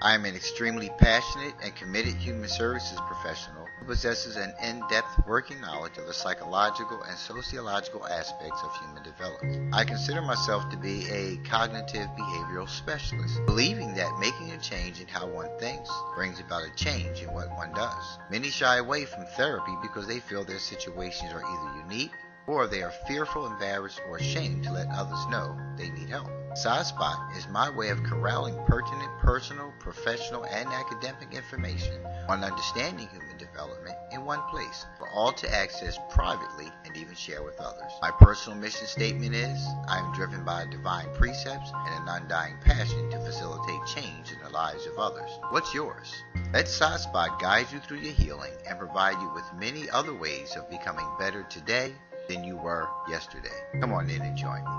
I am an extremely passionate and committed human services professional who possesses an in-depth working knowledge of the psychological and sociological aspects of human development. I consider myself to be a cognitive behavioral specialist, believing that making a change in how one thinks brings about a change in what one does. Many shy away from therapy because they feel their situations are either unique or they are fearful, embarrassed, or ashamed to let others know they need help. SciSpot is my way of corralling pertinent personal, professional, and academic information on understanding human development in one place for all to access privately and even share with others. My personal mission statement is, I am driven by divine precepts and an undying passion to facilitate change in the lives of others. What's yours? Let SciSpot guide you through your healing and provide you with many other ways of becoming better today than you were yesterday. Come on in and join me.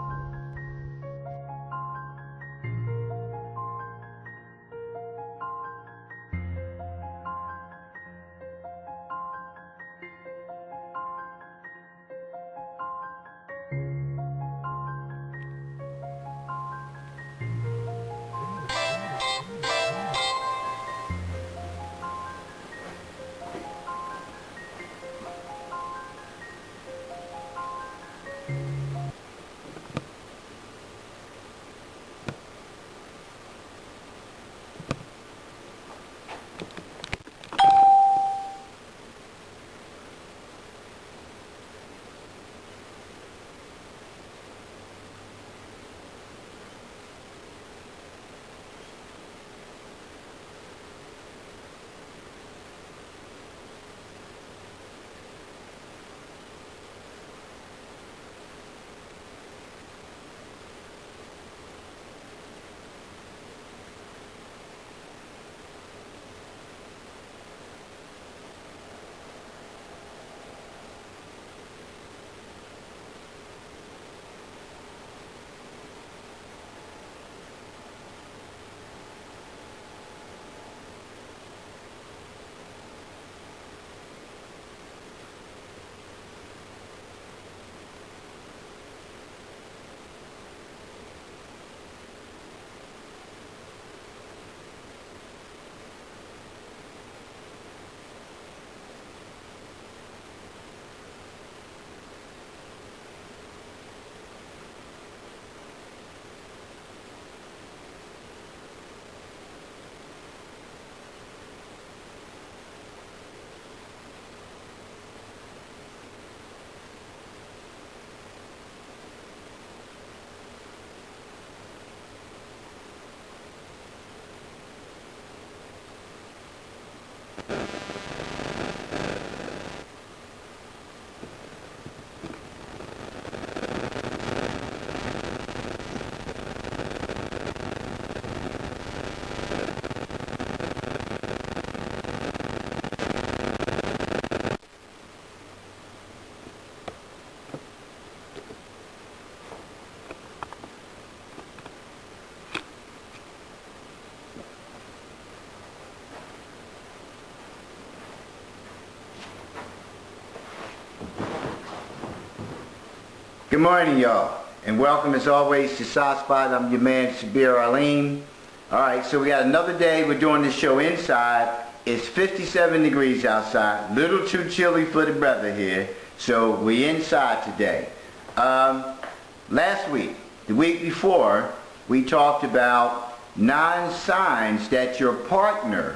Good morning, y'all, and welcome as always to SciSpot. I'm your man, Sabir Alim. Alright, so we got another day. We're doing this show inside. It's 57 degrees outside, little too chilly for the brother here, so we're inside today. Last week, the week before, we talked about 9 signs that your partner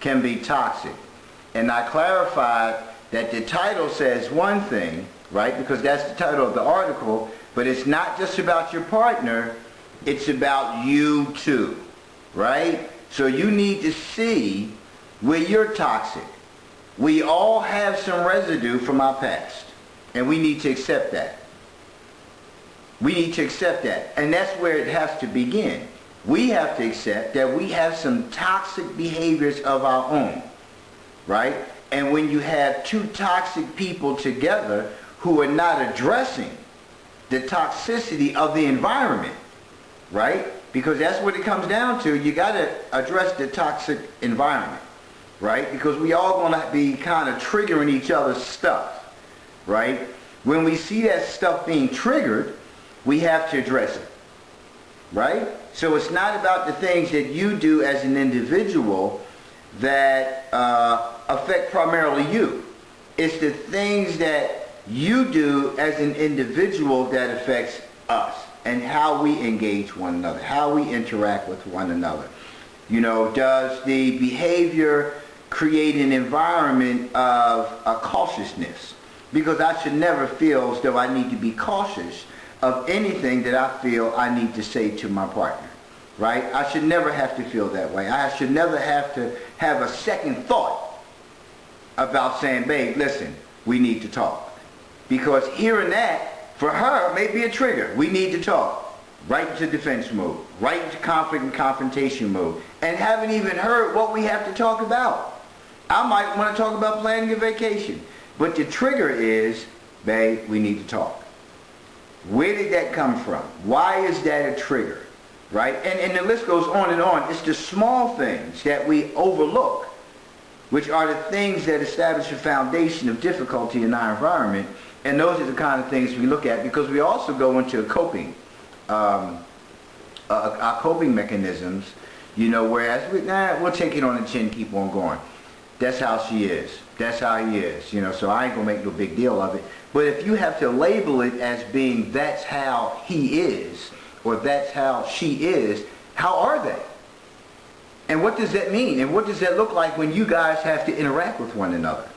can be toxic. And I clarified that the title says one thing, right? Because that's the title of the article, but it's not just about your partner, it's about you too, right? So you need to see where you're toxic. We all have some residue from our past, and we need to accept that. We need to accept that, and that's where it has to begin. We have to accept that we have some toxic behaviors of our own, right? And when you have two toxic people together who are not addressing the toxicity of the environment, right? Because that's what it comes down to. You got to address the toxic environment, right? Because we all going to be kind of triggering each other's stuff, right? When we see that stuff being triggered, we have to address it, right? So it's not about the things that you do as an individual that affect primarily you. It's the things that you do as an individual that affects us and how we engage one another, how we interact with one another. You know, does the behavior create an environment of cautiousness? Because I should never feel as though I need to be cautious of anything that I feel I need to say to my partner, right? I should never have to feel that way. I should never have to have a second thought about saying, babe, listen, we need to talk. Because hearing that, for her, may be a trigger. We need to talk. Right into defense mode, right into conflict and confrontation mode, and haven't even heard what we have to talk about. I might want to talk about planning a vacation, but the trigger is, babe, we need to talk. Where did that come from? Why is that a trigger? Right? And the list goes on and on. It's the small things that we overlook, which are the things that establish a foundation of difficulty in our environment. And those are the kind of things we look at, because we also go into coping, our coping mechanisms, you know, whereas we'll take it on the chin, keep on going. That's how she is. That's how he is, you know, so I ain't gonna make no big deal of it. But if you have to label it as being that's how he is, or that's how she is, how are they? And what does that mean? And what does that look like when you guys have to interact with one another?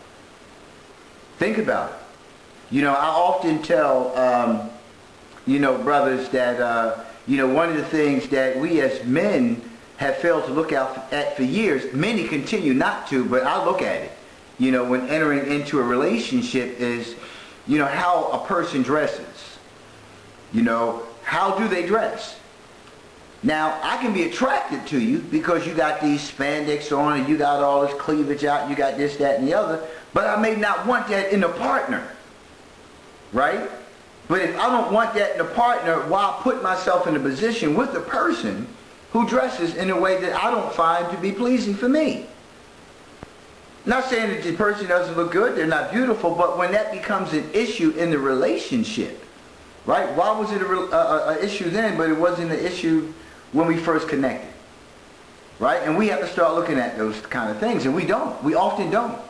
Think about it. You know, I often tell, you know, brothers that, you know, one of the things that we as men have failed to look at for years, many continue not to, but I look at it, you know, when entering into a relationship is, you know, how a person dresses. You know, how do they dress? Now, I can be attracted to you because you got these spandex on and you got all this cleavage out, you got this, that, and the other, but I may not want that in a partner, right? But if I don't want that in a partner, why put myself in a position with a person who dresses in a way that I don't find to be pleasing for me? Not saying that the person doesn't look good, they're not beautiful, but when that becomes an issue in the relationship, right? Why was it an issue then, but it wasn't an issue when we first connected, right? And we have to start looking at those kind of things, and we don't. We often don't.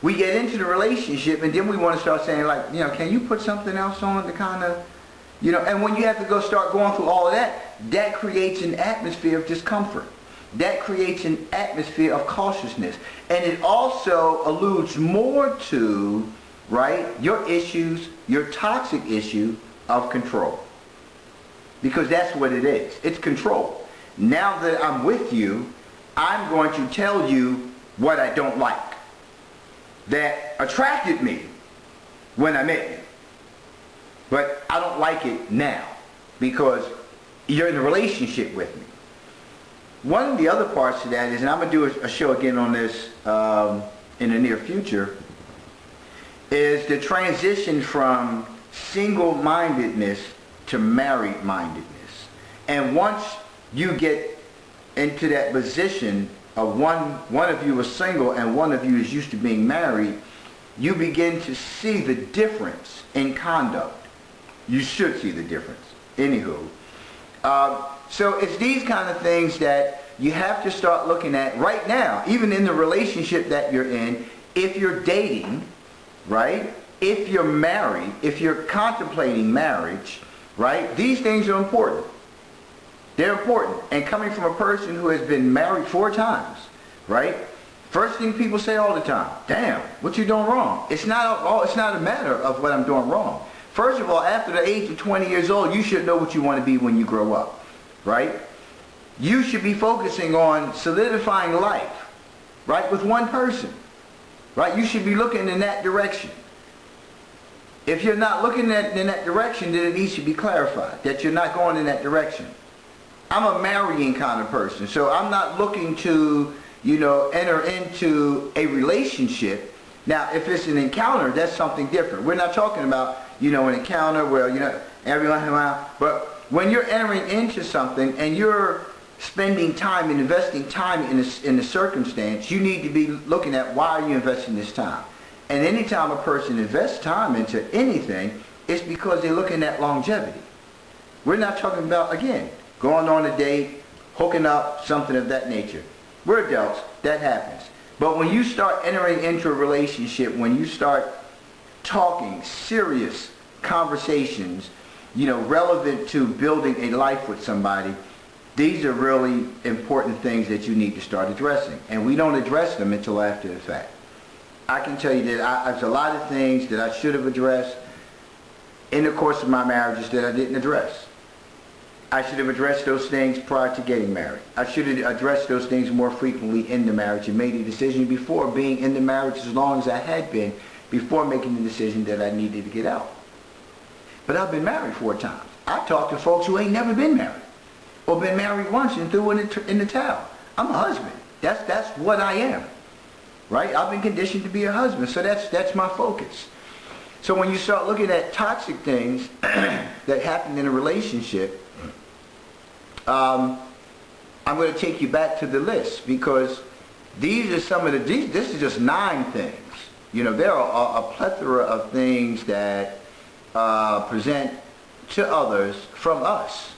We get into the relationship, and then we want to start saying, like, you know, can you put something else on to kind of, you know, and when you have to go start going through all of that, that creates an atmosphere of discomfort. That creates an atmosphere of cautiousness. And it also alludes more to, right, your issues, your toxic issue of control. Because that's what it is. It's control. Now that I'm with you, I'm going to tell you what I don't like. That attracted me when I met you. But I don't like it now because you're in a relationship with me. One of the other parts of that is, and I'm going to do a show again on this in the near future, is the transition from single-mindedness to married-mindedness. And once you get into that position of one of you is single and one of you is used to being married, you begin to see the difference in conduct. You should see the difference. Anywho. So it's these kind of things that you have to start looking at right now, even in the relationship that you're in, if you're dating, right? If you're married, if you're contemplating marriage, right? These things are important. They're important. And coming from a person who has been married 4 times, right? First thing people say all the time, damn, what you doing wrong? It's not a matter of what I'm doing wrong. First of all, after the age of 20 years old, you should know what you want to be when you grow up, right? You should be focusing on solidifying life, right, with one person, right? You should be looking in that direction. If you're not looking in that direction, then it needs to be clarified that you're not going in that direction. I'm a marrying kind of person, so I'm not looking to, you know, enter into a relationship. Now, if it's an encounter, that's something different. We're not talking about, you know, an encounter where, you know, every once in a while. But when you're entering into something and you're spending time and investing time in the circumstance, you need to be looking at why are you investing this time. And anytime a person invests time into anything, it's because they're looking at longevity. We're not talking about, again, going on a date, hooking up, something of that nature. We're adults, that happens. But when you start entering into a relationship, when you start talking serious conversations, relevant to building a life with somebody, these are really important things that you need to start addressing. And we don't address them until after the fact. I can tell you that there's a lot of things that I should have addressed in the course of my marriages that I didn't address. I should have addressed those things prior to getting married. I should have addressed those things more frequently in the marriage and made a decision before being in the marriage as long as I had been, before making the decision that I needed to get out. But I've been married 4 times. I've talked to folks who ain't never been married, or been married once and threw in the towel. I'm a husband. That's what I am, right? I've been conditioned to be a husband, so that's my focus. So when you start looking at toxic things that happen in a relationship, I'm going to take you back to the list, because these are some of this is just 9 things. There are a plethora of things that present to others from us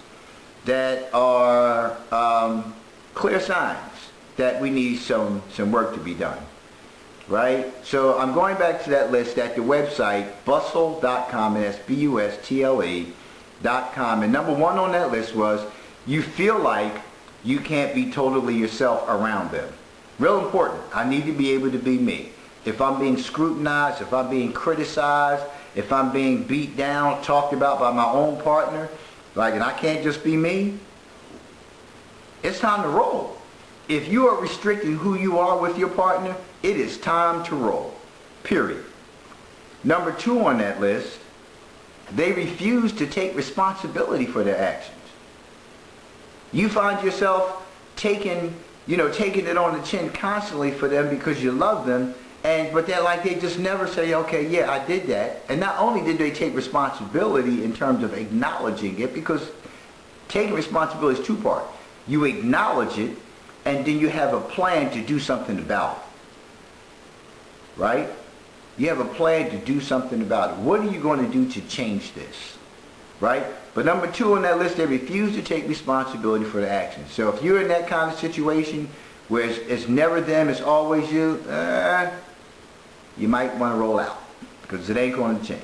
that are clear signs that we need some work to be done, right? So I'm going back to that list at the website bustle.com, and that's bustle.com, and number 1 on that list was you feel like you can't be totally yourself around them. Real important. I need to be able to be me. If I'm being scrutinized, if I'm being criticized, if I'm being beat down, talked about by my own partner, and I can't just be me, it's time to roll. If you are restricting who you are with your partner, it is time to roll. Period. Number 2 on that list, they refuse to take responsibility for their actions. You find yourself taking it on the chin constantly for them because you love them, but they just never say, okay, yeah, I did that. And not only did they take responsibility in terms of acknowledging it, because taking responsibility is 2-part. You acknowledge it, and then you have a plan to do something about it. Right? You have a plan to do something about it. What are you going to do to change this? Right? But number 2 on that list, they refuse to take responsibility for their actions. So if you're in that kind of situation where it's never them, it's always you, you might want to roll out, because it ain't going to change.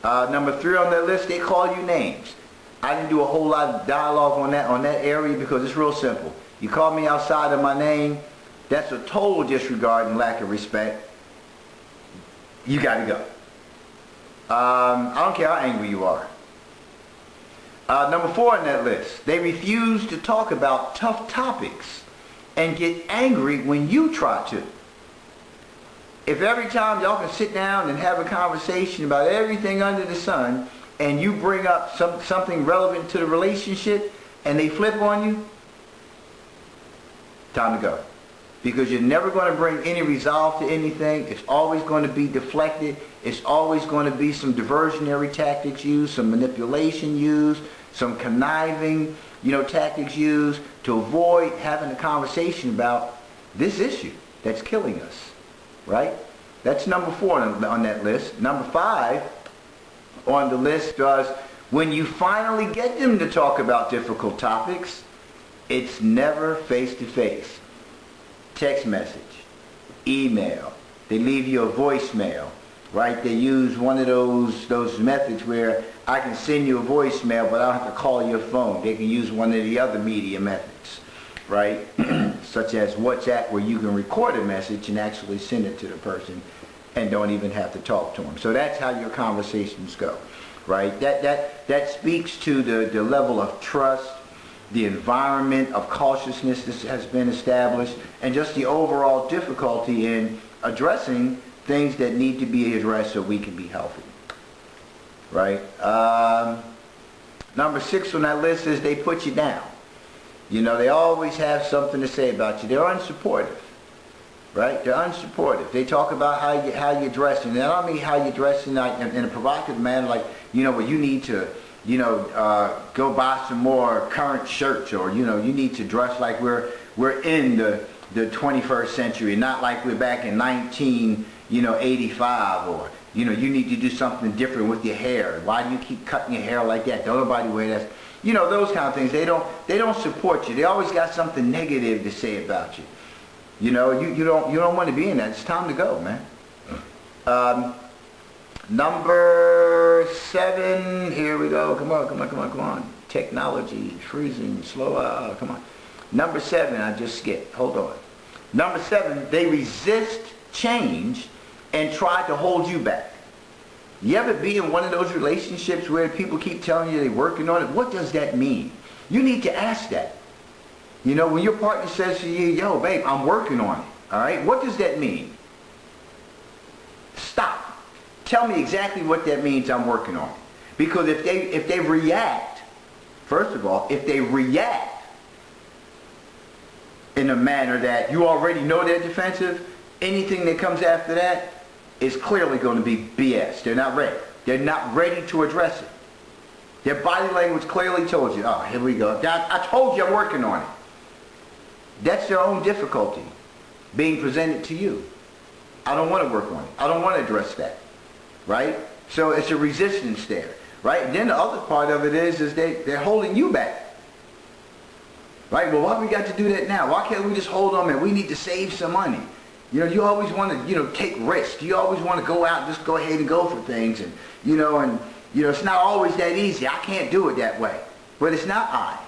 Number 3 on that list, they call you names. I didn't do a whole lot of dialogue on that area, because it's real simple. You call me outside of my name, that's a total disregard and lack of respect. You got to go. I don't care how angry you are. Number 4 on that list, they refuse to talk about tough topics and get angry when you try to. If every time y'all can sit down and have a conversation about everything under the sun, and you bring up something relevant to the relationship and they flip on you, time to go. Because you're never going to bring any resolve to anything. It's always going to be deflected. It's always going to be some diversionary tactics used, some manipulation used, some conniving, tactics used to avoid having a conversation about this issue that's killing us, right? That's number 4 on that list. Number 5 on the list was when you finally get them to talk about difficult topics, it's never face-to-face. Text message, email, they leave you a voicemail, right? They use one of those methods where I can send you a voicemail, but I don't have to call your phone. They can use one of the other media methods, right? Such as WhatsApp, where you can record a message and actually send it to the person and don't even have to talk to them. So that's how your conversations go, right? That speaks to the level of trust, the environment of cautiousness that has been established, and just the overall difficulty in addressing things that need to be addressed so we can be healthy, right? Number 6 on that list is they put you down. They always have something to say about you. They're unsupportive, right? They're unsupportive. They talk about how you dress, and I don't mean how you dress in a provocative manner, like, well, you need to go buy some more current shirts, or you need to dress like we're in the 21st century, not like we're back in 1985, or you need to do something different with your hair. Why do you keep cutting your hair like that? Don't nobody wear that. You know, those kind of things. They don't support you. They always got something negative to say about you. You know, you don't want to be in that. It's time to go, man. Number 7, here we go. Come on. Technology, freezing, slow, come on. Number 7, I just skipped. Hold on. Number 7, they resist change and try to hold you back. You ever be in one of those relationships where people keep telling you they're working on it? What does that mean? You need to ask that. You know, when your partner says to you, yo, babe, I'm working on it. All right? What does that mean? Stop. Tell me exactly what that means, I'm working on it. Because if they react, first of all, if they react in a manner that you already know they're defensive, anything that comes after that is clearly going to be BS. They're not ready. They're not ready to address it. Their body language clearly told you, oh, here we go. I told you I'm working on it. That's their own difficulty being presented to you. I don't want to work on it. I don't want to address that. Right? So it's a resistance there. Right? And then the other part of it is they're holding you back. Right? Well, why we got to do that now? Why can't we just hold on, man? We need to save some money. You know, you always want to, you know, take risks. You always want to go out and just go ahead and go for things. And, you know, it's not always that easy. I can't do it that way. But it's not I.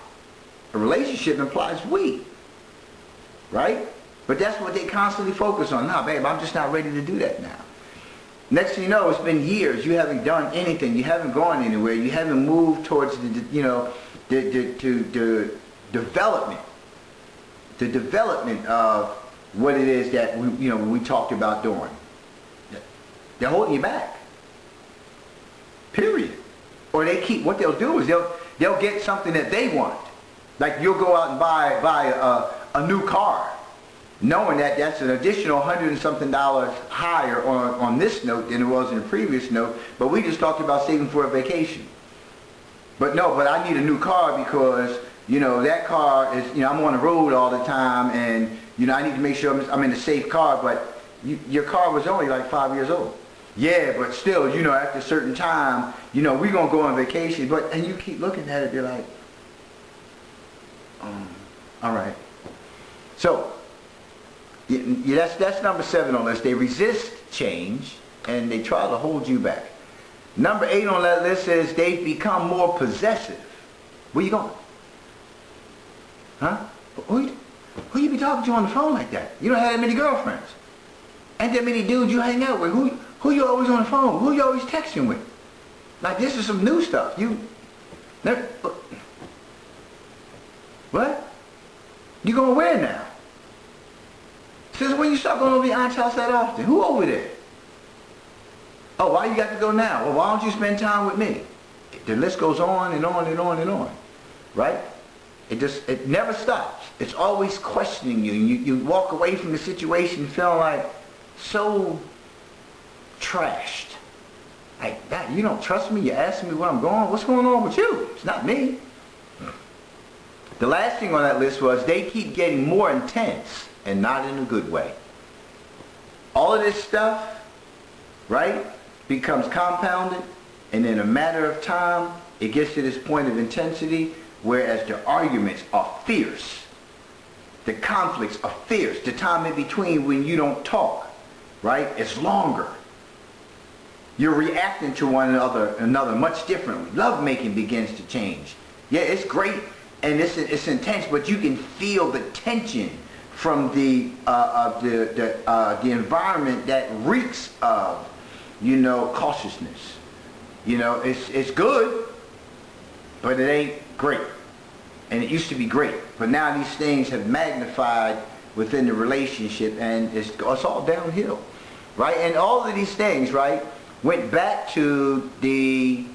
A relationship implies we. Right? But that's what they constantly focus on. Nah, babe, I'm just not ready to do that now. Next thing you know, it's been years. You haven't done anything. You haven't gone anywhere. You haven't moved towards the development. The development of what it is that we talked about doing. They're holding you back. Period. Or what they'll do is they'll get something that they want. Like you'll go out and buy a new car, knowing that that's an additional $100 and something higher on this note than it was in the previous note, but we just talked about saving for a vacation. But I need a new car because, that car is, I'm on the road all the time and, I need to make sure I'm in a safe car, but your car was only like 5 years old. Yeah, but still, after a certain time, we're going to go on vacation, and you keep looking at it, you're like, all right. So, that's number 7 on the list. They resist change and they try to hold you back. Number 8 on that list is they've become more possessive. Where you going? Huh? Who you be talking to on the phone like that? You don't have that many girlfriends. Ain't that many dudes you hang out with. Who you always on the phone? Who you always texting with? Like, this is some new stuff. What? You going where now? Since when you start going over your aunt's house that often? Who over there? Oh, why you got to go now? Well, why don't you spend time with me? The list goes on and on and on and on. Right? It never stops. It's always questioning you. You walk away from the situation feeling like so trashed. Like, that, you don't trust me? You're asking me where I'm going? What's going on with you? It's not me. The last thing on that list was they keep getting more intense and not in a good way. All of this stuff, right, becomes compounded, and in a matter of time, it gets to this point of intensity, whereas the arguments are fierce. The conflicts are fierce. The time in between when you don't talk, right, it's longer. You're reacting to one another much differently. Lovemaking begins to change. Yeah, it's great and it's intense, but you can feel the tension from the environment that reeks of, cautiousness. It's good, but it ain't great. And it used to be great, but now these things have magnified within the relationship, and it's all downhill, right? And all of these things, right, went back to the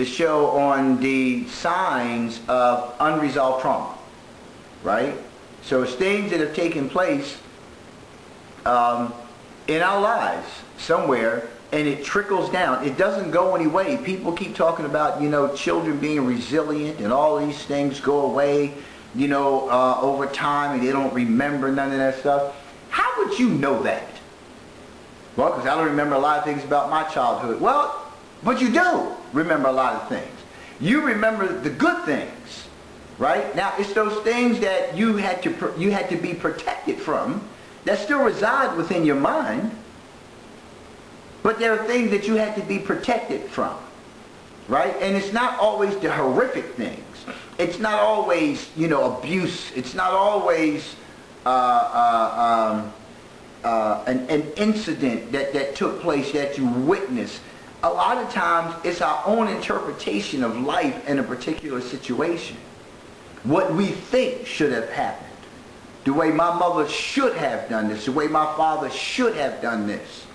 show on the signs of unresolved trauma, right? So it's things that have taken place in our lives somewhere, and it trickles down. It doesn't go anyway. People keep talking about, children being resilient and all these things go away, over time, and they don't remember none of that stuff. How would you know that? Well, because I don't remember a lot of things about my childhood. Well, but you do remember a lot of things. You remember the good things, right? Now, it's those things that you had to be protected from that still reside within your mind, but there are things that you had to be protected from, right? And it's not always the horrific things. It's not always, abuse. It's not always an incident that took place that you witnessed. A lot of times it's our own interpretation of life in a particular situation. What we think should have happened. The way my mother should have done this. The way my father should have done this.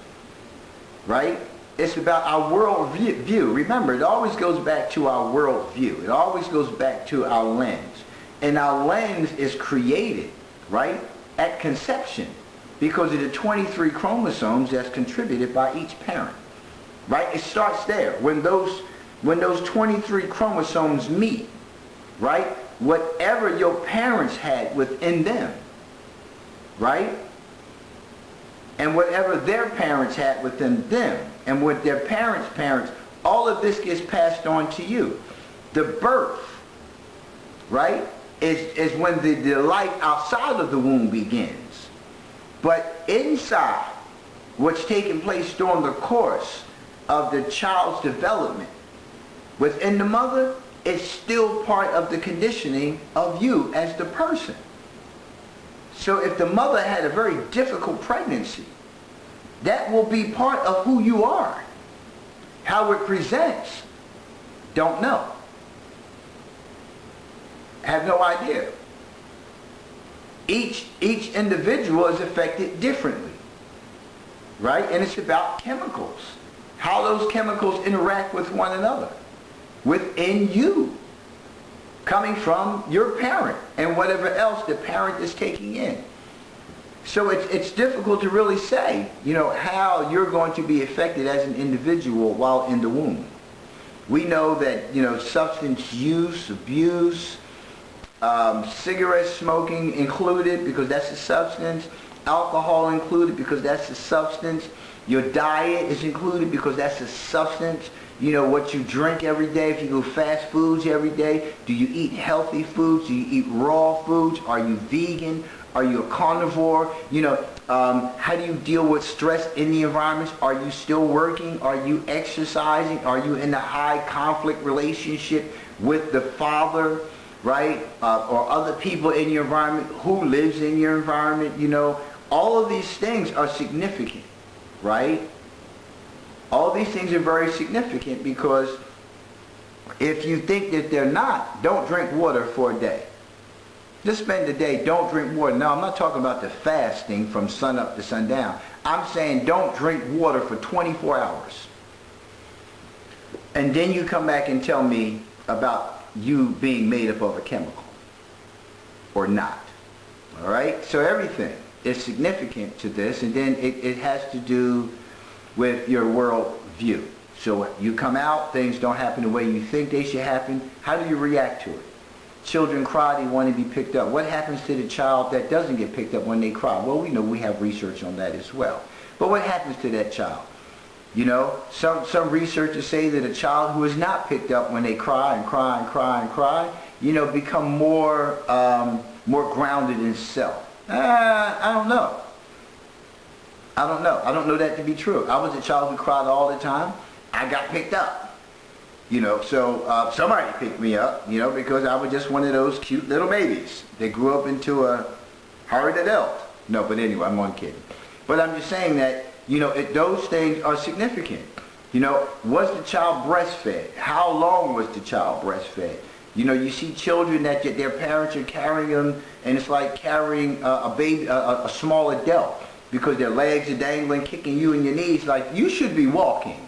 Right? It's about our world view. Remember, it always goes back to our world view. It always goes back to our lens. And our lens is created, right, at conception because of the 23 chromosomes that's contributed by each parent. Right? It starts there. When those 23 chromosomes meet, right? Whatever your parents had within them, right? And whatever their parents had within them, and what their parents, all of this gets passed on to you. The birth, right, is when the life outside of the womb begins. But inside, what's taking place during the course of the child's development within the mother is still part of the conditioning of you as the person. So if the mother had a very difficult pregnancy, that will be part of who you are. How it presents, don't know. Have no idea. Each individual is affected differently, right? And it's about chemicals. How those chemicals interact with one another within you, coming from your parent and whatever else the parent is taking in. So it's difficult to really say, how you're going to be affected as an individual while in the womb. We know that, substance use, abuse, cigarette smoking included because that's a substance, alcohol included because that's a substance, your diet is included because that's a substance. What you drink every day, if you go fast foods every day, do you eat healthy foods? Do you eat raw foods? Are you vegan? Are you a carnivore? How do you deal with stress in the environments? Are you still working? Are you exercising? Are you in a high conflict relationship with the father, right? Or other people in your environment? Who lives in your environment? All of these things are significant, right? All these things are very significant because if you think that they're not, don't drink water for a day. Just spend the day, don't drink water. Now, I'm not talking about the fasting from sun up to sundown. I'm saying don't drink water for 24 hours. And then you come back and tell me about you being made up of a chemical or not. All right? So everything is significant to this, and then it has to do with your world view. So you come out, things don't happen the way you think they should happen. How do you react to it? Children cry, they want to be picked up. What happens to the child that doesn't get picked up when they cry? Well, we know we have research on that as well. But what happens to that child? Some researchers say that a child who is not picked up when they cry and cry and cry and cry, become more grounded in self. I don't know. I don't know that to be true. I was a child who cried all the time. I got picked up. So somebody picked me up, because I was just one of those cute little babies that grew up into a hard adult. No, but anyway, I'm only kidding. But I'm just saying that, those things are significant. Was the child breastfed? How long was the child breastfed? You see children that their parents are carrying them, and it's like carrying a baby, a small adult, because their legs are dangling, kicking you in your knees like you should be walking.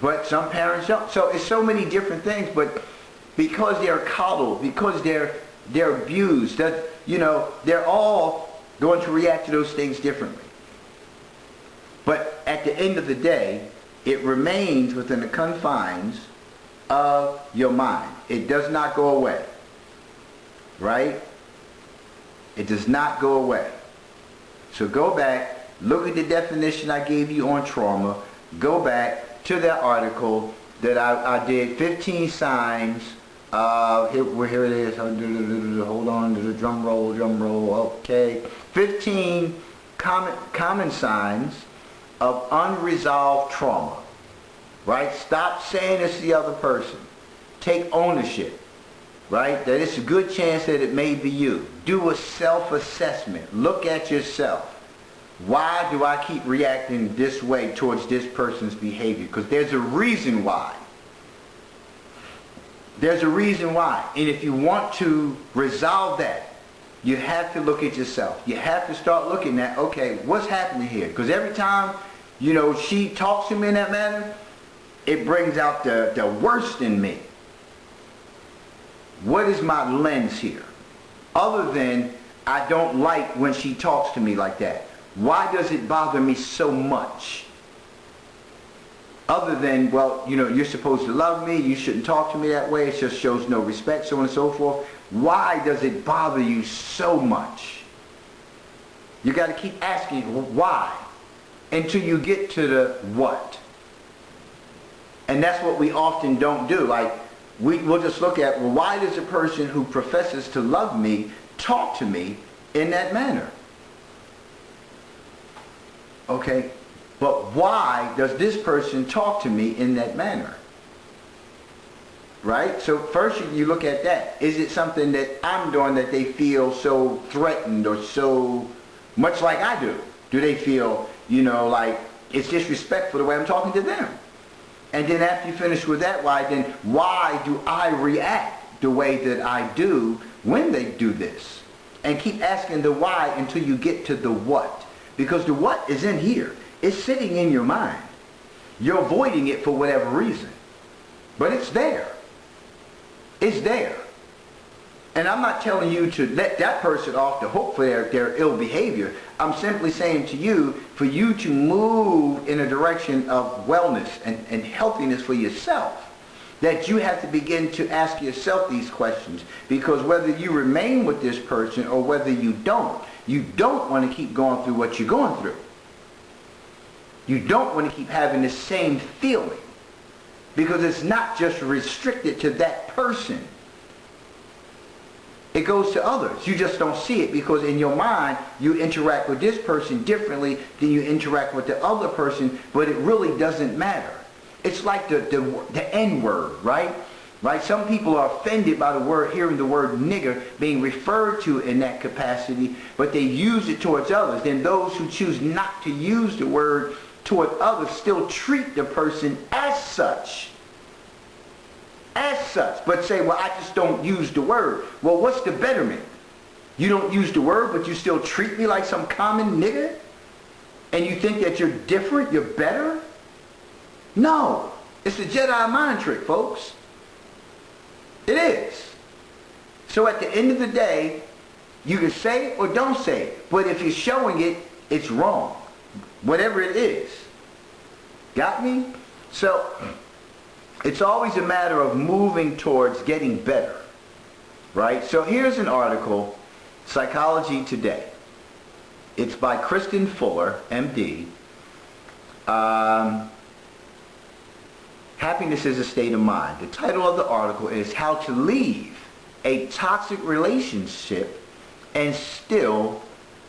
But some parents don't. So it's so many different things, but because they're coddled, because they're abused, that they're all going to react to those things differently. But at the end of the day, it remains within the confines of your mind. It does not go away. Right? It does not go away. So go back, look at the definition I gave you on trauma, go back to that article, that I did 15 signs. Here it is. Hold on to the drum roll. Okay. 15 common signs of unresolved trauma. Right? Stop saying it's the other person. Take ownership. Right? That it's a good chance that it may be you. Do a self-assessment. Look at yourself. Why do I keep reacting this way towards this person's behavior? Because there's a reason why. There's a reason why. And if you want to resolve that, you have to look at yourself. You have to start looking at, okay, what's happening here? Because every time, she talks to me in that manner, it brings out the worst in me. What is my lens here? Other than, I don't like when she talks to me like that. Why does it bother me so much? Other than, well, you're supposed to love me, you shouldn't talk to me that way, it just shows no respect, so on and so forth. Why does it bother you so much? You got to keep asking why until you get to the what. And that's what we often don't do. Like, we'll just look at, well, why does a person who professes to love me talk to me in that manner? Okay, but why does this person talk to me in that manner? Right? So first you look at that. Is it something that I'm doing that they feel so threatened or so much like I do? Do they feel, like it's disrespectful the way I'm talking to them? And then after you finish with that, why do I react the way that I do when they do this? And keep asking the why until you get to the what. Because the what is in here. It's sitting in your mind. You're avoiding it for whatever reason. But it's there. It's there. And I'm not telling you to let that person off the hook for their ill behavior. I'm simply saying to you, for you to move in a direction of wellness and healthiness for yourself, that you have to begin to ask yourself these questions. Because whether you remain with this person or whether you don't want to keep going through what you're going through. You don't want to keep having the same feeling. Because it's not just restricted to that person. It goes to others. You just don't see it because in your mind, you interact with this person differently than you interact with the other person, but it really doesn't matter. It's like the N-word, right? Right? Some people are offended by hearing the word nigger being referred to in that capacity, but they use it towards others. Then those who choose not to use the word toward others still treat the person as such. As such. But say, well, I just don't use the word. Well, what's the betterment? You don't use the word, but you still treat me like some common nigger? And you think that you're different, you're better? No. It's a Jedi mind trick, folks. It is. So at the end of the day, you can say it or don't say it. But if you're showing it, it's wrong. Whatever it is. Got me? So, it's always a matter of moving towards getting better. Right? So here's an article, Psychology Today. It's by Kristen Fuller, MD. Happiness is a state of mind. The title of the article is How to Leave a Toxic Relationship and Still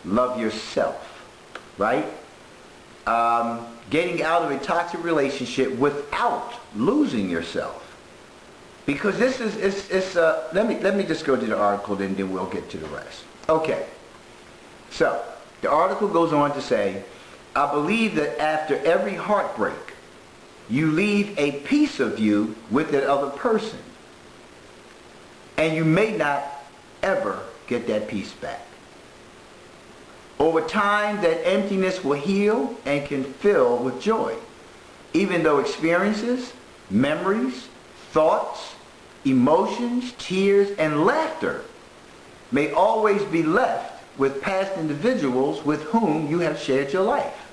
Love Yourself. Right? Getting out of a toxic relationship without losing yourself. Because this is, let me just go to the article and then we'll get to the rest. Okay. So, the article goes on to say, I believe that after every heartbreak, you leave a piece of you with that other person. And you may not ever get that piece back. Over time, that emptiness will heal and can fill with joy, even though experiences, memories, thoughts, emotions, tears, and laughter may always be left with past individuals with whom you have shared your life.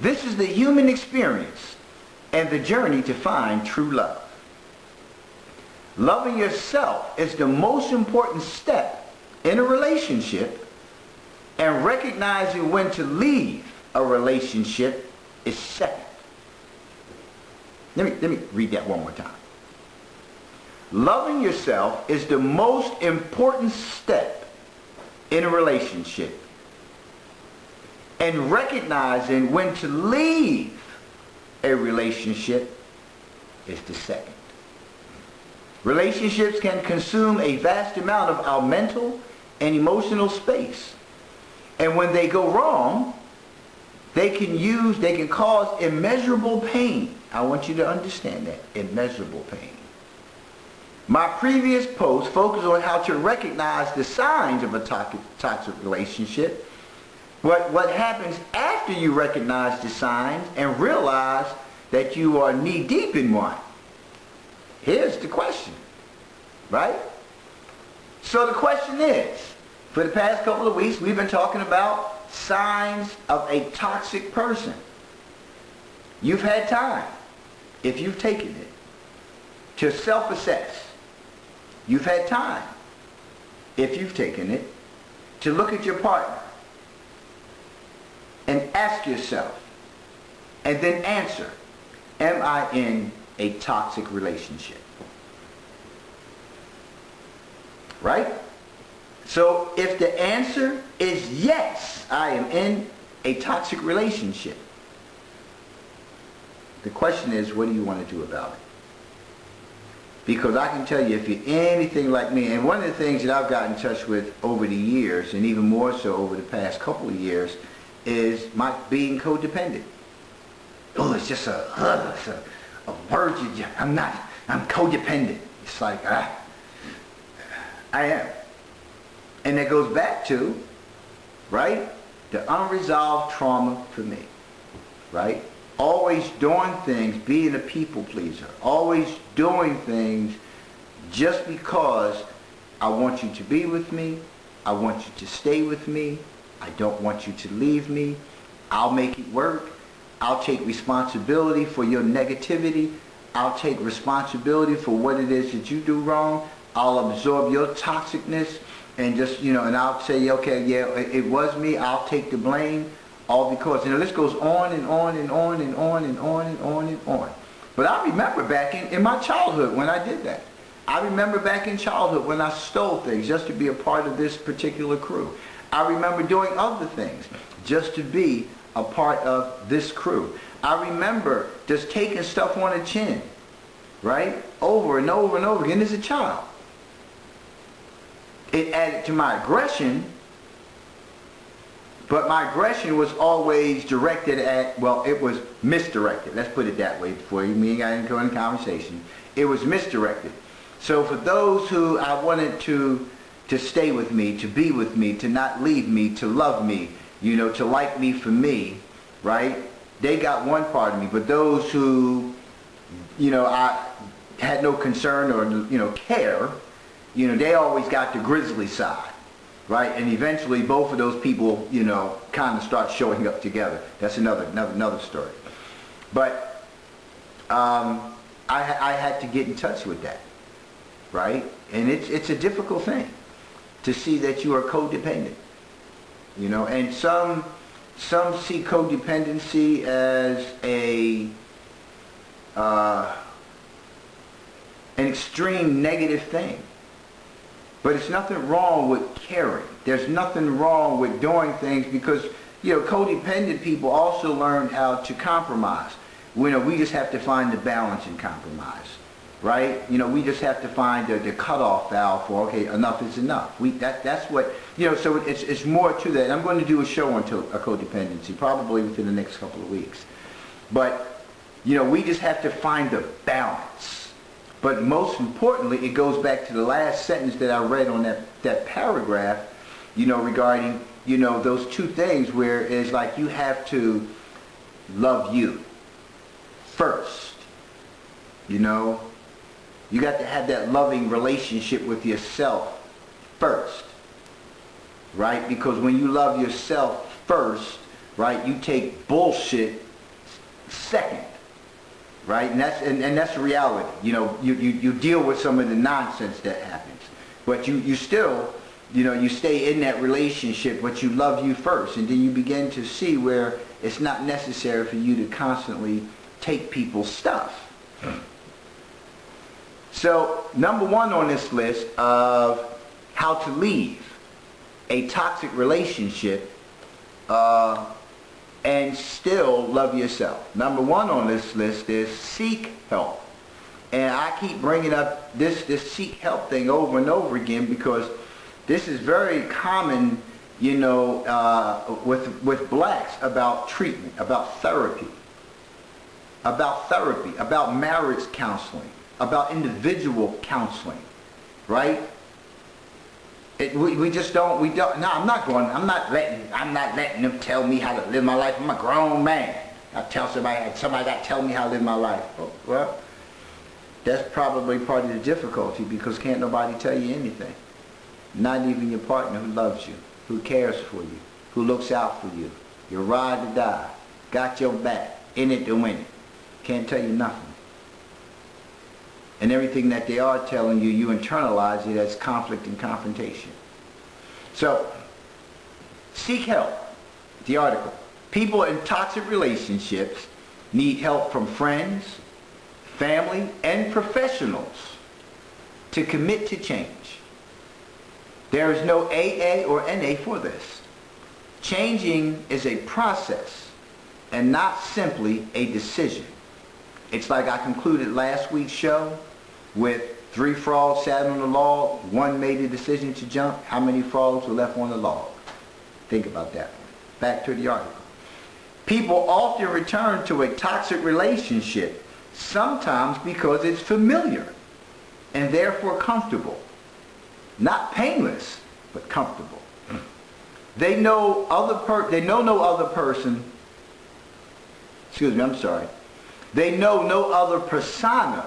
This is the human experience and the journey to find true love. Loving yourself is the most important step in a relationship, and recognizing when to leave a relationship is second. Let me read that one more time. Loving yourself is the most important step in a relationship. And recognizing when to leave a relationship is the second. Relationships can consume a vast amount of our mental and emotional space. And when they go wrong, they can cause immeasurable pain. I want you to understand that. Immeasurable pain. My previous post focused on how to recognize the signs of a toxic relationship. But what happens after you recognize the signs and realize that you are knee-deep in one? Here's the question, right? So the question is, for the past couple of weeks, we've been talking about signs of a toxic person. You've had time, if you've taken it, to self-assess. You've had time, if you've taken it, to look at your partner and ask yourself, and then answer, am I in a toxic relationship? Right? So if the answer is yes, I am in a toxic relationship, the question is, what do you want to do about it? Because I can tell you, if you're anything like me, and one of the things that I've gotten in touch with over the years, and even more so over the past couple of years, is my being codependent. Oh, it's just a word. I'm codependent. It's like, I am. And that goes back to, right, the unresolved trauma for me, right? Always doing things, being a people pleaser. Always doing things just because I want you to be with me. I want you to stay with me. I don't want you to leave me. I'll make it work. I'll take responsibility for your negativity. I'll take responsibility for what it is that you do wrong. I'll absorb your toxicness and just, and I'll say, okay, yeah, it was me. I'll take the blame. All because, and the list goes on and on and on and on and on and on and on. But I remember back in my childhood when I did that. I remember back in childhood when I stole things just to be a part of this particular crew. I remember doing other things just to be a part of this crew. I remember just taking stuff on the chin, right? Over and over and over again as a child. It added to my aggression, but my aggression was always directed at, well, it was misdirected. Let's put it that way before me and I didn't go into conversation. It was misdirected. So for those who I wanted to stay with me, to be with me, to not leave me, to love me, to like me for me, right? They got one part of me. But those who, I had no concern or, care, they always got the grizzly side, right? And eventually both of those people, kind of start showing up together. That's another story. But I had to get in touch with that, right? And it's a difficult thing to see that you are codependent, and some see codependency as an extreme negative thing. But it's nothing wrong with caring. There's nothing wrong with doing things because, codependent people also learn how to compromise. We just have to find the balance in compromise, right? We just have to find the cutoff valve for, okay, enough is enough. That's what, so it's more to that. I'm going to do a show on a codependency, probably within the next couple of weeks. But, we just have to find the balance. But most importantly, it goes back to the last sentence that I read on that paragraph, regarding, those two things where it's like you have to love you first. You got to have that loving relationship with yourself first, right? Because when you love yourself first, right, you take bullshit second. Right, and that's the reality. You deal with some of the nonsense that happens, but you still, you stay in that relationship, but you love you first, and then you begin to see where it's not necessary for you to constantly take people's stuff, So, number one on this list of how to leave a toxic relationship and still love yourself. Number one on this list is seek help. And I keep bringing up this seek help thing over and over again because this is very common, you know, with blacks, about treatment, about therapy, about marriage counseling, about individual counseling, right? We just don't, no, I'm not letting them tell me how to live my life. I'm a grown man. I tell somebody got to tell me how to live my life. Well, that's probably part of the difficulty because can't nobody tell you anything. Not even your partner who loves you, who cares for you, who looks out for you. Your ride or die, got your back, in it to win it. Can't tell you nothing. And everything that they are telling you, you internalize it as conflict and confrontation. So, seek help. The article. People in toxic relationships need help from friends, family, and professionals to commit to change. There is no AA or NA for this. Changing is a process and not simply a decision. It's like I concluded last week's show with 3 frogs sat on the log, 1 made the decision to jump. How many frogs were left on the log? Think about that. Back to the article. People often return to a toxic relationship, sometimes because it's familiar and therefore comfortable. Not painless, but comfortable. They know no other person, they know no other persona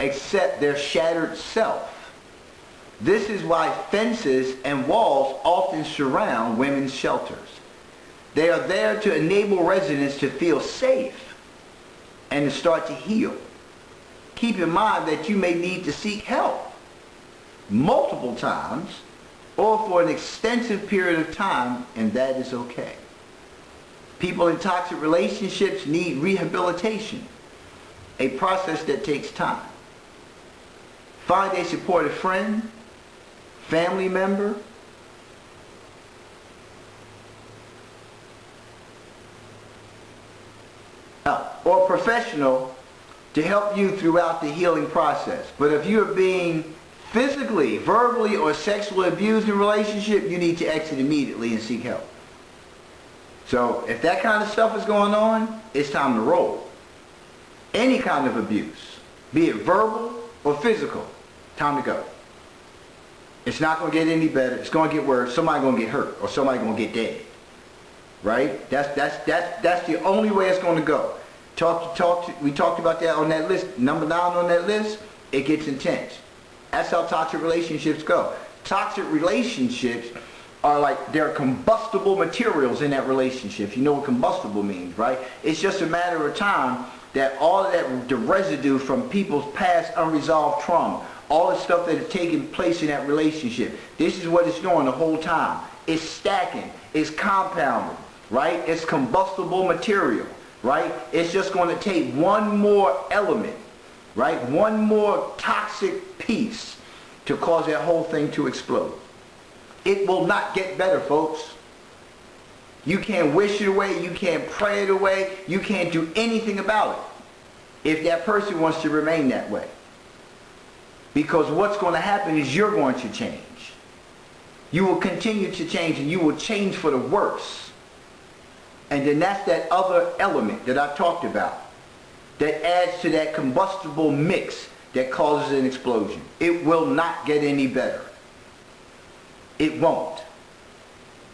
except their shattered self. This is why fences and walls often surround women's shelters. They are there to enable residents to feel safe and to start to heal. Keep in mind that you may need to seek help multiple times or for an extensive period of time, and that is okay. People in toxic relationships need rehabilitation, a process that takes time. Find a supportive friend, family member, or professional to help you throughout the healing process. But if you're being physically, verbally, or sexually abused in a relationship, you need to exit immediately and seek help. So if that kind of stuff is going on, it's time to roll. Any kind of abuse, be it verbal or physical, time to go. It's not going to get any better. It's going to get worse. Somebody's going to get hurt or somebody's going to get dead. Right? That's the only way it's going to go. We talked about that on that list. Number 9 on that list, it gets intense. That's how toxic relationships go. Toxic relationships are like, they're combustible materials in that relationship. You know what combustible means, right? It's just a matter of time that all of that, the residue from people's past unresolved trauma, all the stuff that has taken place in that relationship, this is what it's doing the whole time. It's stacking, it's compounding, right? It's combustible material, right? It's just going to take one more element, right? One more toxic piece to cause that whole thing to explode. It will not get better, folks. You can't wish it away. You can't pray it away. You can't do anything about it if that person wants to remain that way. Because what's going to happen is you're going to change. You will continue to change, and you will change for the worse. And then that's that other element that I talked about that adds to that combustible mix that causes an explosion. It will not get any better. It won't.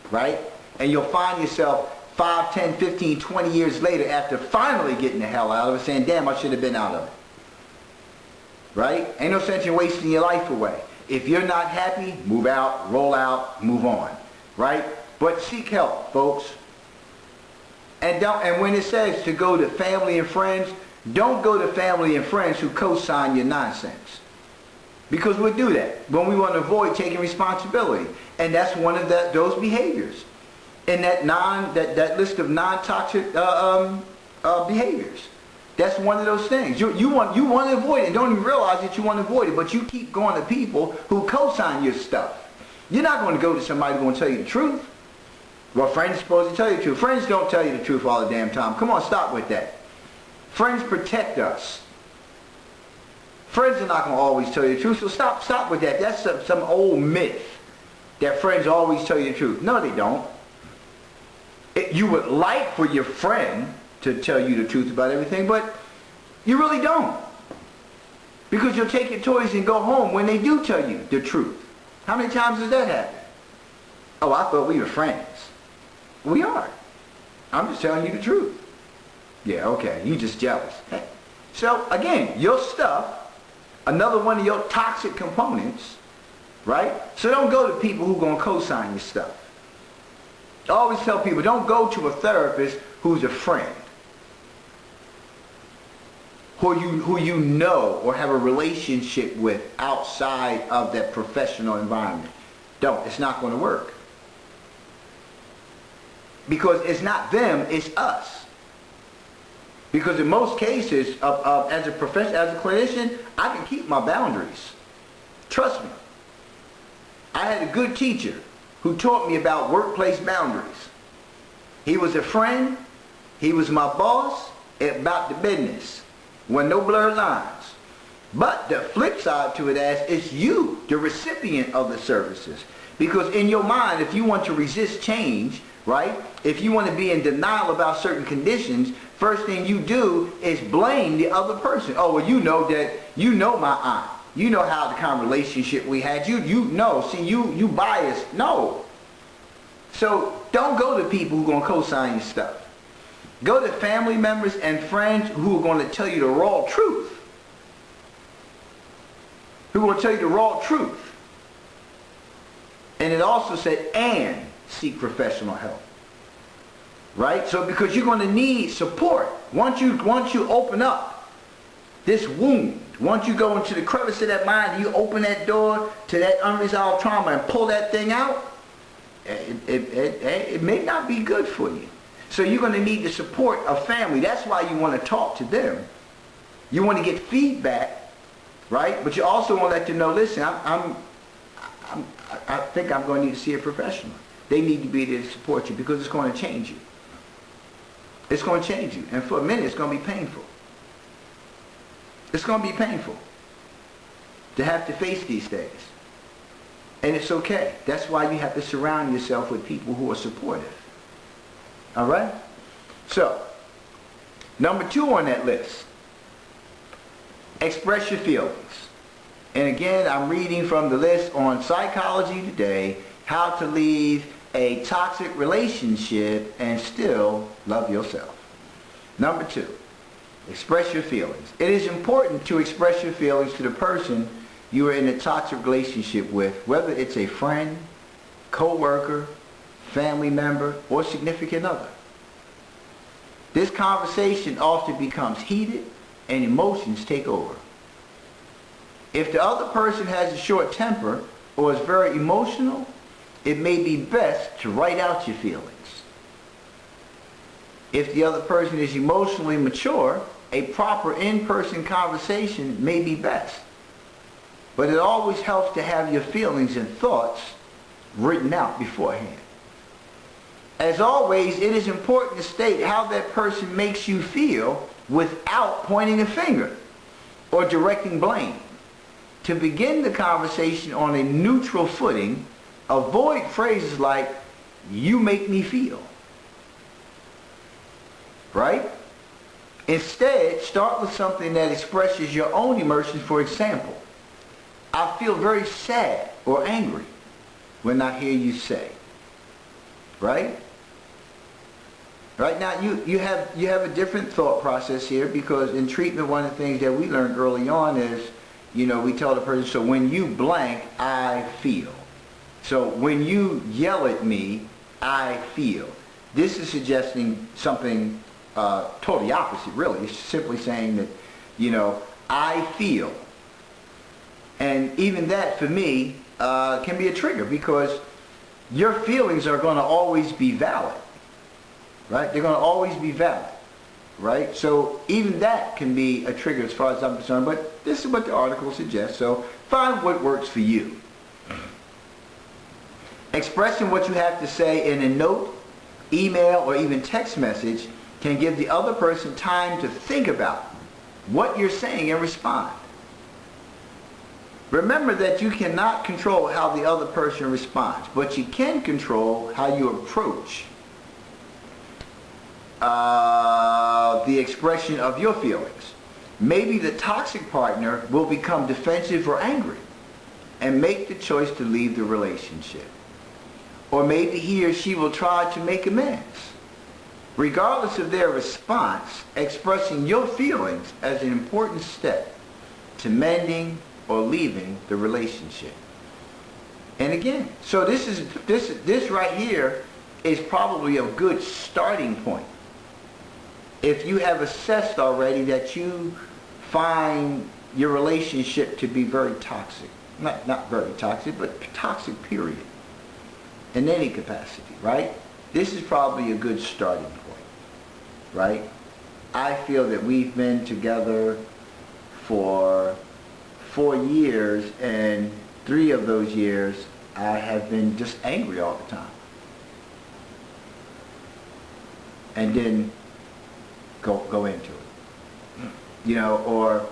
Right? And you'll find yourself 5, 10, 15, 20 years later, after finally getting the hell out of it, saying, damn, I should have been out of it. Right? Ain't no sense in wasting your life away. If you're not happy, move out, roll out, move on. Right? But seek help, folks. And when it says to go to family and friends, don't go to family and friends who co-sign your nonsense. Because we'll do that when we want to avoid taking responsibility. And that's one of those behaviors in that list of non-toxic behaviors. That's one of those things. You want to avoid it. Don't even realize that you want to avoid it, but you keep going to people who co-sign your stuff. You're not going to go to somebody who's going to tell you the truth. Well, friends are supposed to tell you the truth. Friends don't tell you the truth all the damn time. Come on, stop with that. Friends protect us. Friends are not going to always tell you the truth, so stop with that. That's some old myth that friends always tell you the truth. No, they don't. You would like for your friend to tell you the truth about everything, but you really don't. Because you'll take your toys and go home when they do tell you the truth. How many times does that happen? Oh, I thought we were friends. We are. I'm just telling you the truth. Yeah, okay, you just jealous. Hey. So, again, your stuff, another one of your toxic components, right? So don't go to people who are going to co-sign your stuff. I always tell people, don't go to a therapist who's a friend, who you know or have a relationship with outside of that professional environment. Don't. It's not going to work. Because it's not them, it's us. Because in most cases, as a clinician, I can keep my boundaries. Trust me. I had a good teacher who taught me about workplace boundaries. He was a friend. He was my boss about the business. When no blurred lines. But the flip side to it is you, the recipient of the services. Because in your mind, if you want to resist change, right? If you want to be in denial about certain conditions, first thing you do is blame the other person. Oh, well, you know that, you know my aunt. You know how the kind of relationship we had. You know, see, you biased. No. So don't go to people who are going to co-sign your stuff. Go to family members and friends who are going to tell you the raw truth. Who will tell you the raw truth. And it also said, and seek professional help. Right? So because you're going to need support. Once you open up this wound, once you go into the crevice of that mind, you open that door to that unresolved trauma and pull that thing out, it may not be good for you. So you're going to need the support of family. That's why you want to talk to them. You want to get feedback, right? But you also want to let them know, listen, I think I'm going to need to see a professional. They need to be there to support you because it's going to change you. It's going to change you. And for a minute, it's going to be painful. It's going to be painful to have to face these things. And it's okay. That's why you have to surround yourself with people who are supportive. All right? So, number 2 on that list, express your feelings. And again, I'm reading from the list on Psychology Today, how to leave a toxic relationship and still love yourself. Number 2, express your feelings. It is important to express your feelings to the person you are in a toxic relationship with, whether it's a friend, co-worker, family member, or significant other. This conversation often becomes heated and emotions take over. If the other person has a short temper or is very emotional, it may be best to write out your feelings. If the other person is emotionally mature, a proper in-person conversation may be best. But it always helps to have your feelings and thoughts written out beforehand. As always, it is important to state how that person makes you feel without pointing a finger or directing blame. To begin the conversation on a neutral footing, avoid phrases like, "you make me feel." Right? Instead, start with something that expresses your own emotions. For example, "I feel very sad or angry when I hear you say." Right? Right now, you have a different thought process here, because in treatment, one of the things that we learned early on is, we tell the person, so when you blank, I feel. So when you yell at me, I feel. This is suggesting something totally opposite, really. It's simply saying that, I feel. And even that, for me, can be a trigger, because your feelings are going to always be valid. Right? They're going to always be valid. right? So even that can be a trigger as far as I'm concerned, but this is what the article suggests, so find what works for you. Expressing what you have to say in a note, email, or even text message can give the other person time to think about what you're saying and respond. Remember that you cannot control how the other person responds, but you can control how you approach the expression of your feelings. Maybe the toxic partner will become defensive or angry and make the choice to leave the relationship. Or maybe he or she will try to make amends. Regardless of their response, expressing your feelings as an important step to mending or leaving the relationship. And again, so this right here is probably a good starting point. If you have assessed already that you find your relationship to be very toxic, not very toxic, but toxic period, in any capacity, right? This is probably a good starting point, right? I feel that we've been together for 4 years, and 3 of those years I have been just angry all the time. And then go into it. You know, or,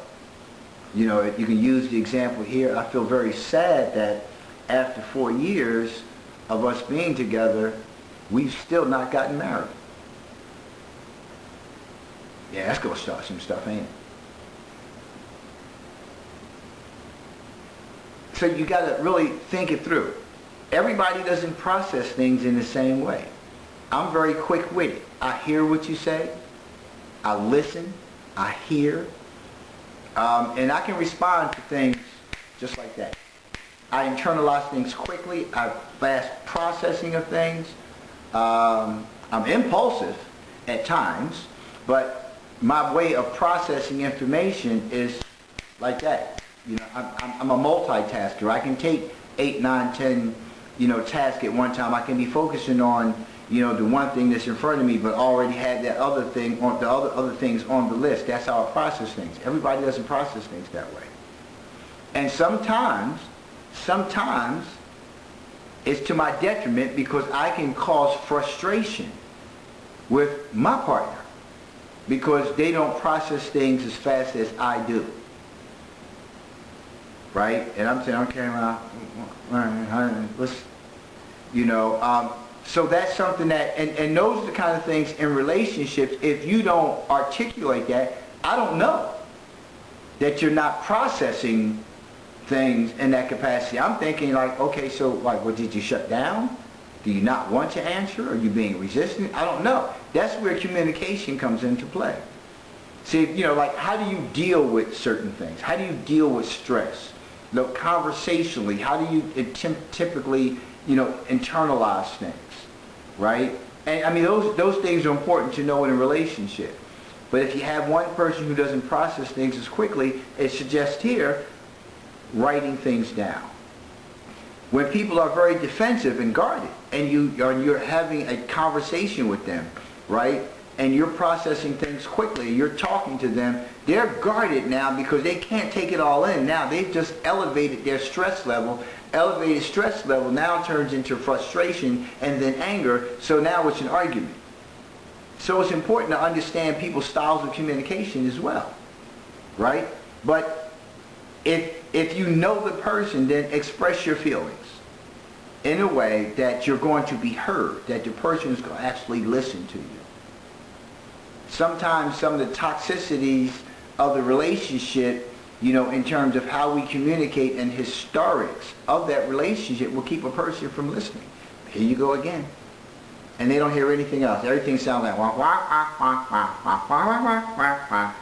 you know, you can use the example here. I feel very sad that after 4 years of us being together, we've still not gotten married. Yeah, that's gonna start some stuff, ain't it? So you gotta really think it through. Everybody doesn't process things in the same way. I'm very quick-witted. I hear what you say, I listen, I hear, and I can respond to things just like that. I internalize things quickly. I have fast processing of things. I'm impulsive at times, but my way of processing information is like that. You know, I'm a multitasker. I can take 8, 9, 10, you know, tasks at one time. I can be focusing on, you know, the one thing that's in front of me, but already had that other thing on the other things on the list. That's how I process things. Everybody doesn't process things that way. And sometimes it's to my detriment because I can cause frustration with my partner because they don't process things as fast as I do. Right? And I'm saying, okay, let's, you know, so that's something that, and those are the kind of things in relationships, if you don't articulate that, I don't know that you're not processing things in that capacity. I'm thinking like, okay, so like, what, did you shut down? Do you not want to answer? Are you being resistant? I don't know. That's where communication comes into play. See, you know, like, how do you deal with certain things? How do you deal with stress? Look, conversationally, how do you typically, you know, internalize things, right? And I mean, those things are important to know in a relationship. But if you have one person who doesn't process things as quickly, it suggests here, writing things down. When people are very defensive and guarded, and you're having a conversation with them, right? And you're processing things quickly, you're talking to them, they're guarded now because they can't take it all in. Now they've just elevated their stress level. Elevated stress level now turns into frustration and then anger, so now it's an argument. So it's important to understand people's styles of communication as well, right? But if you know the person, then express your feelings in a way that you're going to be heard, that the person is going to actually listen to you. Sometimes some of the toxicities of the relationship, you know, in terms of how we communicate and historics of that relationship will keep a person from listening. Here you go again. And they don't hear anything else. Everything sounds like wah, wah, wah, wah, wah, wah, wah, wah, wah, wah.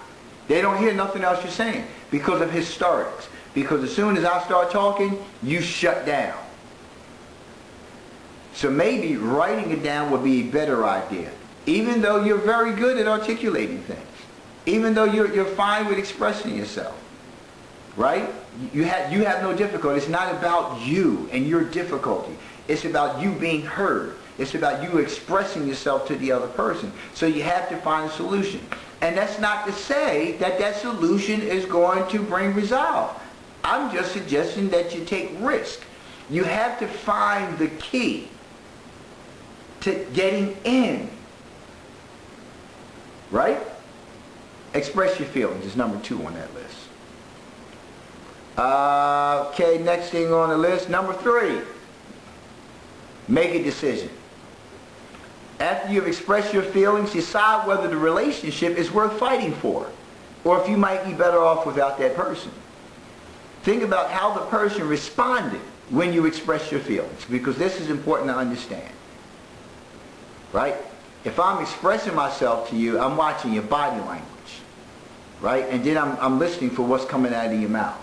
They don't hear nothing else you're saying because of historics. Because as soon as I start talking, you shut down. So maybe writing it down would be a better idea. Even though you're very good at articulating things. Even though you're fine with expressing yourself. Right? You have no difficulty. It's not about you and your difficulty. It's about you being heard. It's about you expressing yourself to the other person. So you have to find a solution. And that's not to say that that solution is going to bring resolve. I'm just suggesting that you take risk. You have to find the key to getting in. Right? Express your feelings is number 2 on that list. Okay, next thing on the list, number 3. Make a decision. After you've expressed your feelings, decide whether the relationship is worth fighting for, or if you might be better off without that person. Think about how the person responded when you express your feelings, because this is important to understand. Right? If I'm expressing myself to you, I'm watching your body language. Right? And then I'm listening for what's coming out of your mouth.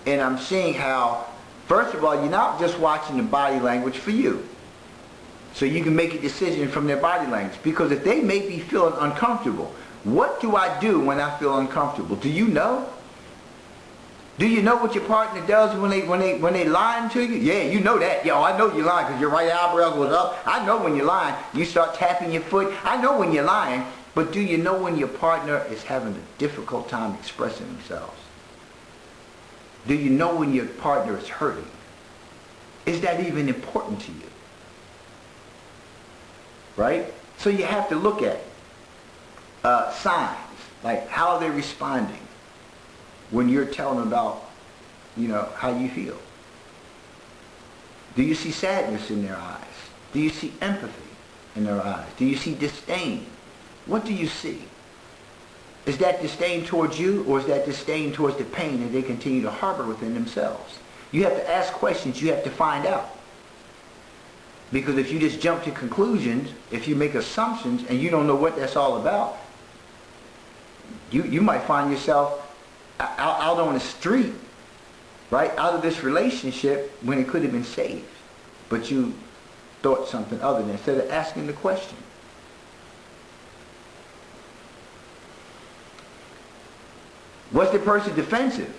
And I'm seeing how, first of all, you're not just watching the body language for you. So you can make a decision from their body language. Because if they may be feeling uncomfortable, what do I do when I feel uncomfortable? Do you know? Do you know what your partner does when they lying to you? Yeah, you know that. Yo, I know you're lying because your right eyebrow goes up. I know when you're lying. You start tapping your foot. I know when you're lying. But do you know when your partner is having a difficult time expressing themselves? Do you know when your partner is hurting? Is that even important to you? Right? So you have to look at signs, like how are they responding when you're telling them about, how you feel. Do you see sadness in their eyes? Do you see empathy in their eyes? Do you see disdain? What do you see? Is that disdain towards you, or is that disdain towards the pain that they continue to harbor within themselves? You have to ask questions. You have to find out. Because if you just jump to conclusions, if you make assumptions and you don't know what that's all about, you might find yourself out on the street, right, out of this relationship when it could have been saved. But you thought something other than, instead of asking the question. Was the person defensive?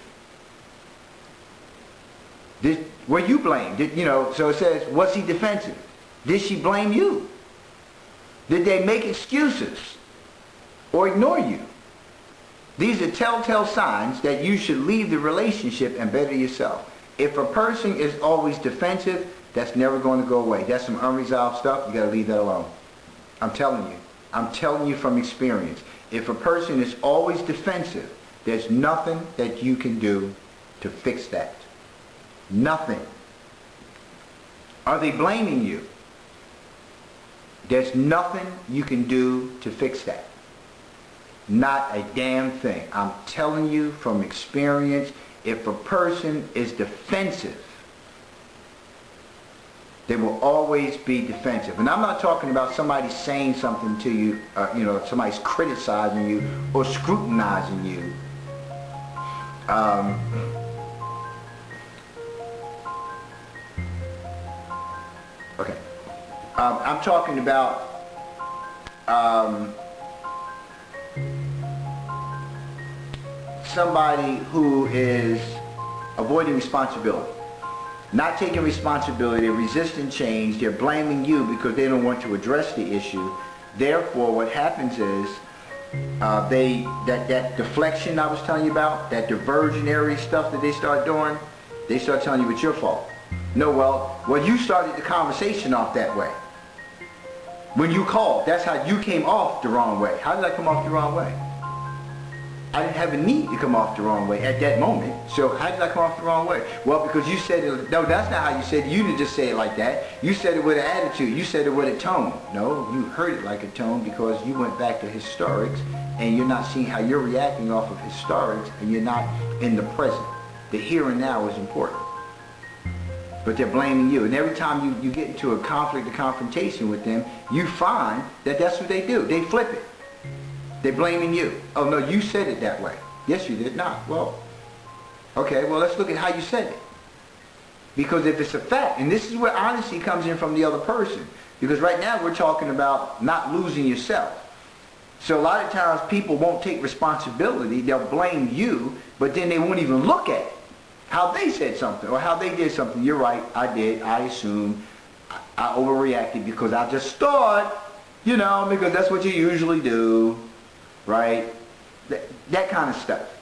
Were you blamed? So it says, was he defensive? Did she blame you? Did they make excuses or ignore you? These are telltale signs that you should leave the relationship and better yourself. If a person is always defensive, that's never going to go away. That's some unresolved stuff. You got to leave that alone. I'm telling you. I'm telling you from experience. If a person is always defensive, there's nothing that you can do to fix that. Nothing. Are they blaming you? There's nothing you can do to fix that. Not a damn thing. I'm telling you from experience, if a person is defensive, they will always be defensive. And I'm not talking about somebody saying something to you, somebody's criticizing you or scrutinizing you. Okay. I'm talking about somebody who is avoiding responsibility, not taking responsibility, they're resisting change, they're blaming you because they don't want to address the issue. Therefore, what happens is that deflection I was telling you about, that diversionary stuff that they start doing, they start telling you it's your fault. No, well, you started the conversation off that way. When you called, that's how you came off the wrong way. How did I come off the wrong way? I didn't have a need to come off the wrong way at that moment. So how did I come off the wrong way? Well, because you said it. No, that's not how you said it. You didn't just say it like that. You said it with an attitude. You said it with a tone. No, you heard it like a tone because you went back to historics and you're not seeing how you're reacting off of historics and you're not in the present. The here and now is important. But they're blaming you. And every time you get into a conflict or confrontation with them, you find that that's what they do. They flip it. They're blaming you. Oh, no, you said it that way. Yes, you did not. Well, okay, well, let's look at how you said it. Because if it's a fact, and this is where honesty comes in from the other person. Because right now we're talking about not losing yourself. So a lot of times people won't take responsibility. They'll blame you, but then they won't even look at it. How they said something or how they did something. You're right, I did, I assumed, I overreacted because I just thought, because that's what you usually do, right? That kind of stuff.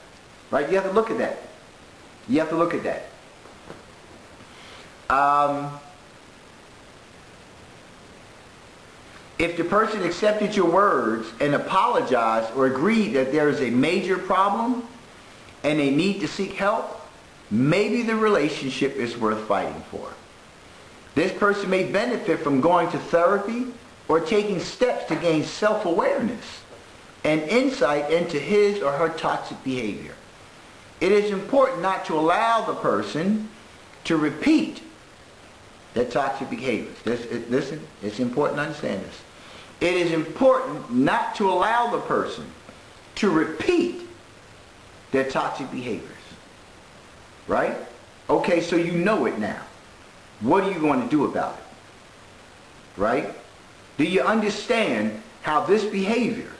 Right? You have to look at that. You have to look at that. If the person accepted your words and apologized or agreed that there is a major problem and they need to seek help, maybe the relationship is worth fighting for. This person may benefit from going to therapy or taking steps to gain self-awareness and insight into his or her toxic behavior. It is important not to allow the person to repeat their toxic behaviors. Listen, it's important to understand this. It is important not to allow the person to repeat their toxic behaviors. Right? Okay, so you know it now. What are you going to do about it? Right? Do you understand how this behavior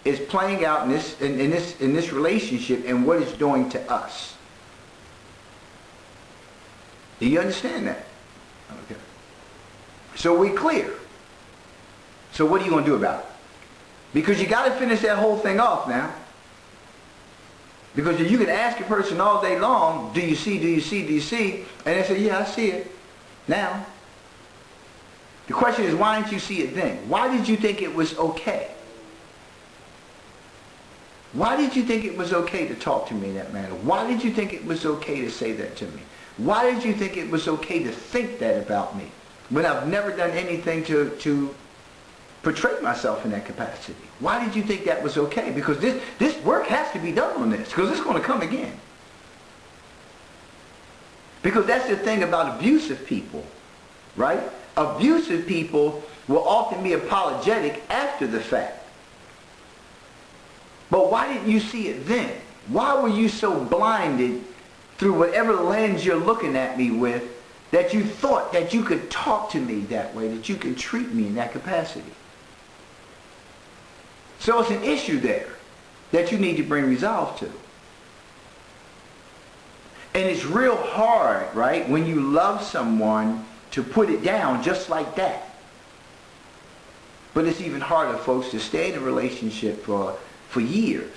is playing out in this relationship and what it's doing to us? Do you understand that? Okay. So we're clear. So what are you going to do about it? Because you got to finish that whole thing off now. Because you can ask a person all day long, do you see, do you see, do you see? And they say, yeah, I see it. Now, the question is, why didn't you see it then? Why did you think it was okay? Why did you think it was okay to talk to me in that manner? Why did you think it was okay to say that to me? Why did you think it was okay to think that about me when I've never done anything to portray myself in that capacity? Why did you think that was okay? Because this work has to be done on this, because it's going to come again. Because that's the thing about abusive people, right? Abusive people will often be apologetic after the fact. But why didn't you see it then? Why were you so blinded through whatever lens you're looking at me with that you thought that you could talk to me that way, that you could treat me in that capacity? So it's an issue there that you need to bring resolve to. And it's real hard, right, when you love someone to put it down just like that. But it's even harder, folks, to stay in a relationship for years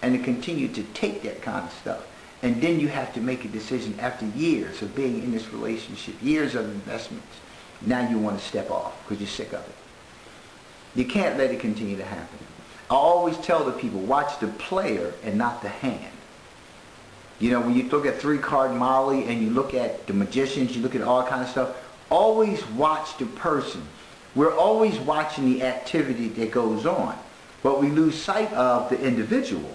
and to continue to take that kind of stuff. And then you have to make a decision after years of being in this relationship, years of investments. Now you want to step off because you're sick of it. You can't let it continue to happen. I always tell the people, watch the player and not the hand. You know, when you look at three-card Molly and you look at the magicians, you look at all kind of stuff, always watch the person. We're always watching the activity that goes on, but we lose sight of the individual.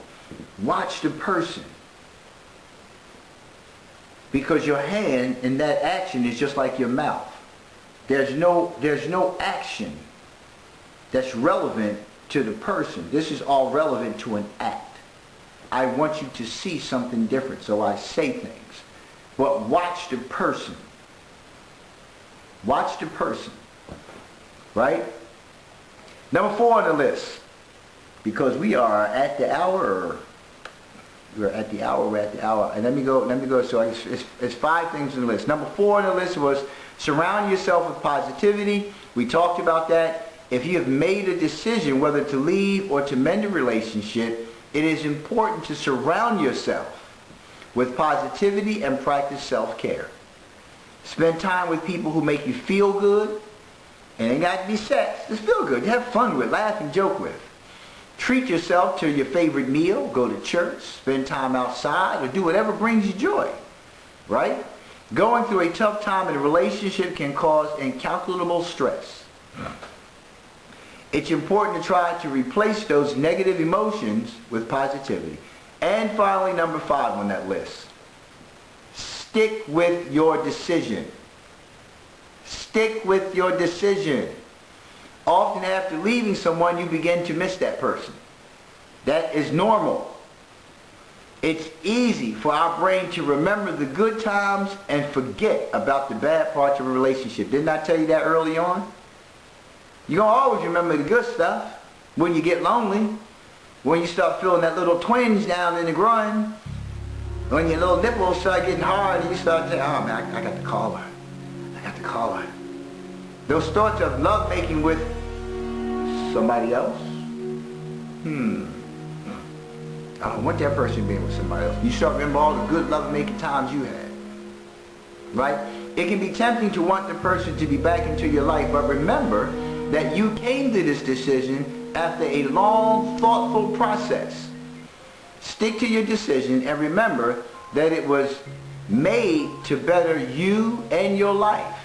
Watch the person. Because your hand in that action is just like your mouth. There's no action that's relevant to the person. This is all relevant to an act. I want you to see something different, so I say things. But watch the person. Watch the person. Right? Number 4 on the list. Because we are at the hour, we're at the hour. And let me go. So it's 5 things on the list. Number 4 on the list was surround yourself with positivity. We talked about that. If you have made a decision whether to leave or to mend a relationship, it is important to surround yourself with positivity and practice self-care. Spend time with people who make you feel good. And it ain't got to be sex. Just feel good. Have fun with, laugh and joke with. Treat yourself to your favorite meal. Go to church. Spend time outside or do whatever brings you joy. Right? Going through a tough time in a relationship can cause incalculable stress. It's important to try to replace those negative emotions with positivity. And finally, number 5 on that list. Stick with your decision. Stick with your decision. Often after leaving someone, you begin to miss that person. That is normal. It's easy for our brain to remember the good times and forget about the bad parts of a relationship. Didn't I tell you that early on? You're going to always remember the good stuff when you get lonely, when you start feeling that little twinge down in the groin, when your little nipples start getting hard and you start saying, oh man, I got to call her. I got to call her. Those thoughts of love making with somebody else? I don't want that person being with somebody else. You start remembering all the good love-making times you had. Right? It can be tempting to want the person to be back into your life, but remember that you came to this decision after a long, thoughtful process. Stick to your decision and remember that it was made to better you and your life.